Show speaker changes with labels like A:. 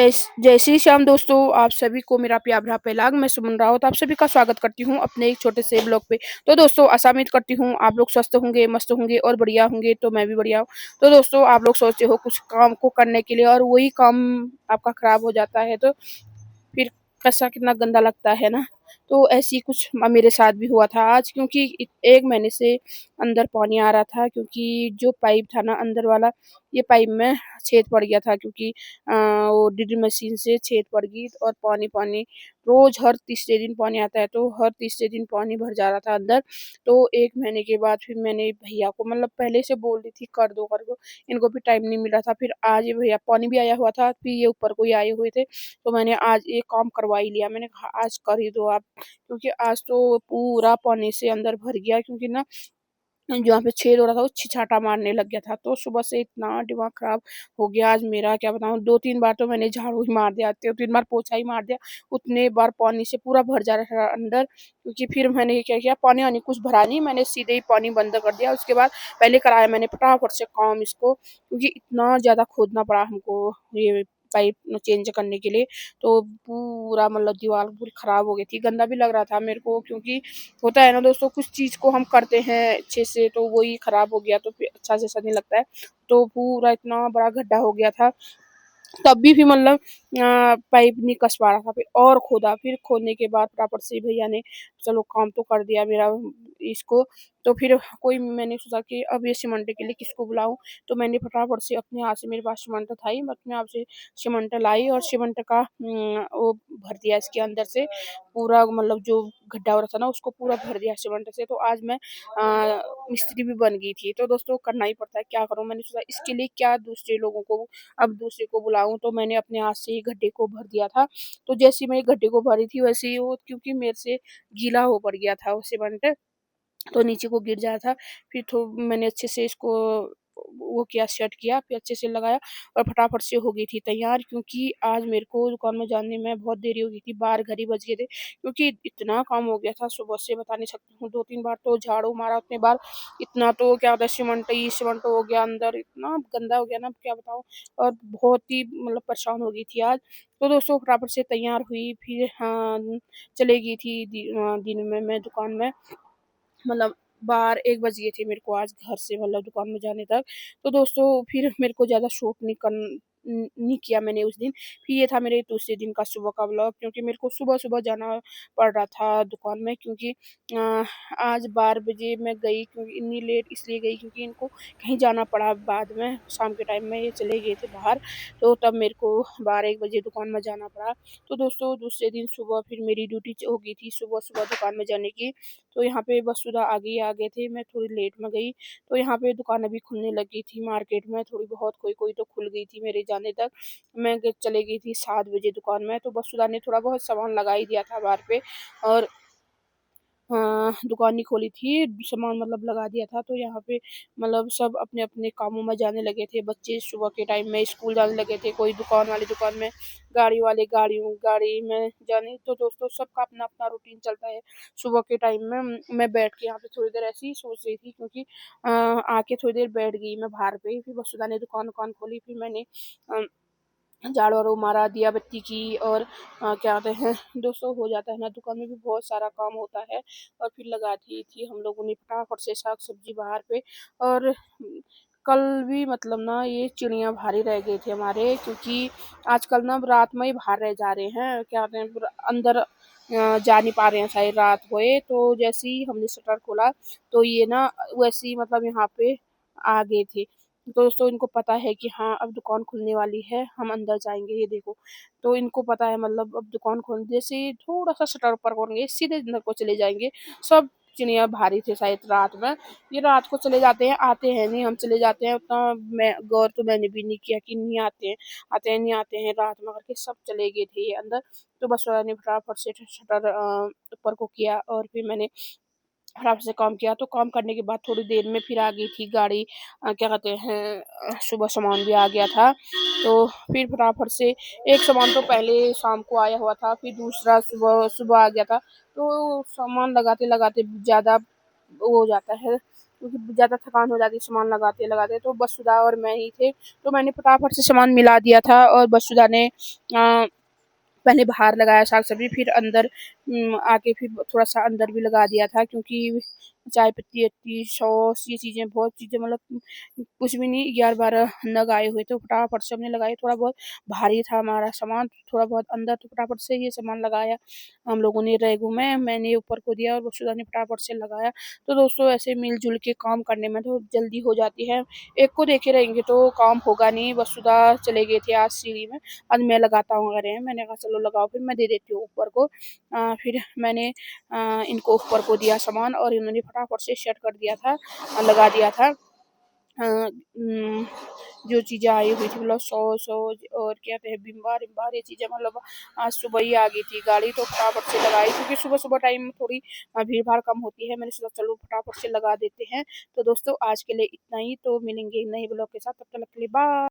A: जय श्री श्याम दोस्तों, आप सभी को मेरा प्यार भरा पहलाग मैं सुमन रावत आप सभी का स्वागत करती हूँ अपने एक छोटे से ब्लॉग पे। तो दोस्तों आशा उम्मीद करती हूँ आप लोग स्वस्थ होंगे, मस्त होंगे और बढ़िया होंगे। तो मैं भी बढ़िया हूँ। तो दोस्तों आप लोग सोचते हो कुछ काम को करने के लिए और वही काम आपका खराब हो जाता है, तो फिर कैसा कितना गंदा लगता है ना। तो ऐसी कुछ मेरे साथ भी हुआ था आज, क्योंकि 1 महीने से अंदर पानी आ रहा था, क्योंकि जो पाइप था ना अंदर वाला, ये पाइप में छेद पड़ गया था, क्योंकि वो ड्रिल मशीन से छेद पड़ गई और पानी रोज हर तीसरे दिन पानी आता है, तो हर तीसरे दिन पानी भर जा रहा था अंदर। तो 1 महीने के बाद फिर मैंने भैया को मतलब पहले से बोल रही थी कर दो, इनको भी टाइम नहीं मिल रहा था। फिर आज ये भैया पानी भी आया हुआ था, फिर ये ऊपर को ही आए हुए थे, तो मैंने आज ये काम करवा ही लिया। मैंने कहा आज कर ही दो आप, क्योंकि आज तो पूरा पानी से अंदर भर गया, क्योंकि ना जहाँ पे छेद हो रहा था वो छिछाटा मारने लग गया था। तो सुबह से इतना दिमाग खराब हो गया आज मेरा, क्या बताऊँ। 2-3 बार तो मैंने झाड़ू ही मार दिया, 2-3 बार पोछा ही मार दिया, उतने बार पानी से पूरा भर जा रहा था अंदर। क्योंकि फिर मैंने क्या किया, पानी वानी कुछ भरा नहीं, मैंने सीधे ही पानी बंद कर दिया। उसके बाद पहले कराया मैंने फटाफट से काम इसको, क्योंकि इतना ज़्यादा खोदना पड़ा हमको ये पाइप चेंज करने के लिए। तो पूरा मतलब दीवार पूरी खराब हो गई थी, गंदा भी लग रहा था मेरे को, क्योंकि होता है ना दोस्तों, कुछ चीज़ को हम करते हैं अच्छे से तो वही खराब हो गया, तो फिर अच्छा जैसा नहीं लगता है। तो पूरा इतना बड़ा गड्ढा हो गया था, तब भी मतलब पाइप नहीं कस पा रहा था। फिर और खोदा, फिर खोदने के बाद फटाफट से भैया ने चलो काम तो कर दिया मेरा इसको। तो फिर कोई मैंने सोचा कि अब ये सीमेंट के लिए किसको बुलाऊं, तो मैंने फटाफट से अपने हाथ से, मेरे पास सीमेंट था ही, मैं अपने आप से सीमेंट लाई और सीमेंट का वो भर दिया इसके अंदर से। पूरा मतलब जो गड्ढा हो रहा था ना उसको पूरा भर दिया सीमेंट से। तो आज मैं मिस्त्री भी बन गई थी। तो दोस्तों करना ही पड़ता है, क्या करूं। मैंने सोचा इसके लिए क्या दूसरे लोगों को अब दूसरे को बुलाऊं, तो मैंने अपने हाथ से ही गड्ढे को भर दिया था। तो जैसे ही मैं गड्ढे को भरी थी वैसे ही वो, क्योंकि मेरे से गीला हो पड़ गया था वो सीमेंट, तो नीचे को गिर जाया था। फिर तो मैंने अच्छे से इसको वो किया, सेट किया, फिर अच्छे से लगाया और फटाफट से हो गई थी तैयार। क्योंकि आज मेरे को दुकान में जाने में बहुत देरी हो गई थी, 12 घर ही बज गए थे, क्योंकि इतना काम हो गया था सुबह से बता नहीं सकती हूँ। 2-3 बार तो झाड़ू मारा, उतने बार इतना तो क्या होता है, सीमेंट ही सीमेंट हो गया अंदर, इतना गंदा हो गया ना क्या बताऊँ। और बहुत ही मतलब परेशान हो गई थी आज। तो दोस्तों फटाफट से तैयार हुई, फिर हाँ चले गई थी दिन में मैं दुकान में, मतलब 12-1 बज गए थे मेरे को आज घर से मतलब दुकान में जाने तक। तो दोस्तों फिर मेरे को ज़्यादा शूट नहीं किया मैंने उस दिन। फिर ये था मेरे दूसरे दिन का सुबह का व्लॉग, क्योंकि मेरे को सुबह-सुबह जाना पड़ रहा था दुकान में, क्योंकि आज 12 बजे मैं गई, क्योंकि इतनी लेट इसलिए गई क्योंकि इनको कहीं जाना पड़ा बाद में, शाम के टाइम में ये चले गए थे बाहर, तो तब मेरे को 12-1 बजे दुकान में जाना पड़ा। तो दोस्तों दूसरे दिन सुबह फिर मेरी ड्यूटी हो गई थी सुबह-सुबह दुकान में जाने की। तो यहाँ पे वसुधा आ गए थे, मैं थोड़ी लेट में गई। तो यहाँ पे दुकानें भी खुलने लगी थी मार्केट में थोड़ी बहुत, कोई-कोई तो खुल गई थी मेरे जाने तक। मैं चले गई थी 7 बजे दुकान में, तो वसुधा ने थोड़ा बहुत सामान लगा ही दिया था बाहर पे, और दुकान नहीं खोली थी, सामान मतलब लगा दिया था। तो यहाँ पे मतलब सब अपने-अपने कामों में जाने लगे थे। बच्चे सुबह के टाइम में स्कूल जाने लगे थे, कोई दुकान वाले दुकान में, गाड़ी वाले गाड़ी में जाने। तो दोस्तों सबका अपना-अपना रूटीन चलता है सुबह के टाइम में। मैं बैठ के यहाँ पे थोड़ी देर ऐसे ही सोच रही थी, क्योंकि आके थोड़ी देर बैठ गई मैं बाहर पे। फिर वसुधा ने दुकान खोली, फिर मैंने अ झाड़ू वाड़ू मारा, दिया बत्ती की, और क्या कहते हैं दोस्तों, हो जाता है ना दुकान में भी बहुत सारा काम होता है। और फिर लगा दी थी हम लोगों ने फटाफट से साग सब्जी बाहर पे। और कल भी मतलब ना ये चिड़िया भारी रह गए थे हमारे, क्योंकि आजकल ना रात में ही बाहर रह जा रहे हैं, क्या कहते हैं अंदर जा नहीं पा रहे हैं शायद रात होए। तो जैसे ही हमने शटर खोला तो ये ना वैसे ही मतलब यहाँ पे आ गए थे। तो दोस्तों इनको पता है कि हाँ अब दुकान खुलने वाली है, हम अंदर जाएँगे, ये देखो। तो इनको पता है मतलब अब दुकान खोल जैसे ही थोड़ा-सा शटर ऊपर करेंगे, सीधे अंदर को चले जाएँगे। सब चिड़िया भारी थे शायद रात में, ये रात को चले जाते हैं, आते हैं नहीं, हम चले जाते हैं उतना मैं गौर तो मैंने भी नहीं किया कि नहीं आते हैं नहीं आते हैं रात में करके, सब चले गए थे ये अंदर। तो बस वाला ने फटाफट से शटर ऊपर को किया, और फिर मैंने फटाफट से काम किया। तो काम करने के बाद थोड़ी देर में फिर आ गई थी गाड़ी, क्या कहते हैं सुबह सामान भी आ गया था। तो फिर फटाफट से एक सामान तो पहले शाम को आया हुआ था, फिर दूसरा सुबह सुबह आ गया था। तो सामान लगाते-लगाते ज़्यादा वो हो जाता है, क्योंकि ज़्यादा थकान हो जाती है सामान लगाते-लगाते। तो बस सुधा और मैं ही थे, तो मैंने फटाफट से सामान मिला दिया था और बस सुधा ने पहले बाहर लगाया साग-सब्ज़ी, फिर अंदर आके फिर थोड़ा-सा अंदर भी लगा दिया था, क्योंकि चाय पत्ती-वत्ती, सॉस, ये चीज़ें बहुत चीज़ें मतलब कुछ भी नहीं 11-12 नग आए हुए थे, फटाफट से हमने लगाए। थोड़ा बहुत भारी था हमारा सामान, थोड़ा बहुत अंदर, तो फटाफट से ये सामान लगाया हम लोगों ने रैगों में। मैंने ऊपर को दिया और वसुधा ने फटाफट से लगाया। तो दोस्तों ऐसे मिल-जुल के काम करने में तो जल्दी हो जाती है। एक को देखे रहेंगे तो काम होगा नहीं। वसुधा चले गए थे आज सीढ़ी में, आज मैं लगाता हूँ अरे! मैंने कहा चलो लगाओ, फिर मैं दे देती हूँ ऊपर को। फिर मैंने इनको ऊपर को दिया सामान और इन्होंने फटाफट से सेट कर दिया था, लगा दिया था। जो चीज़ें आई हुई थी मतलब सॉस-वॉस और क्या कहते हैं विम-बार ये चीज़ें मतलब आज सुबह ही आ गई थी गाड़ी, तो फटाफट से लगाई, क्योंकि सुबह-सुबह टाइम थोड़ी भीड़-भाड़ कम होती है। मैंने सोचा चलो फटाफट से लगा देते हैं। तो दोस्तों आज के लिए इतना ही, तो मिलेंगे नए ब्लॉग के साथ, तब तक के लिए बाय।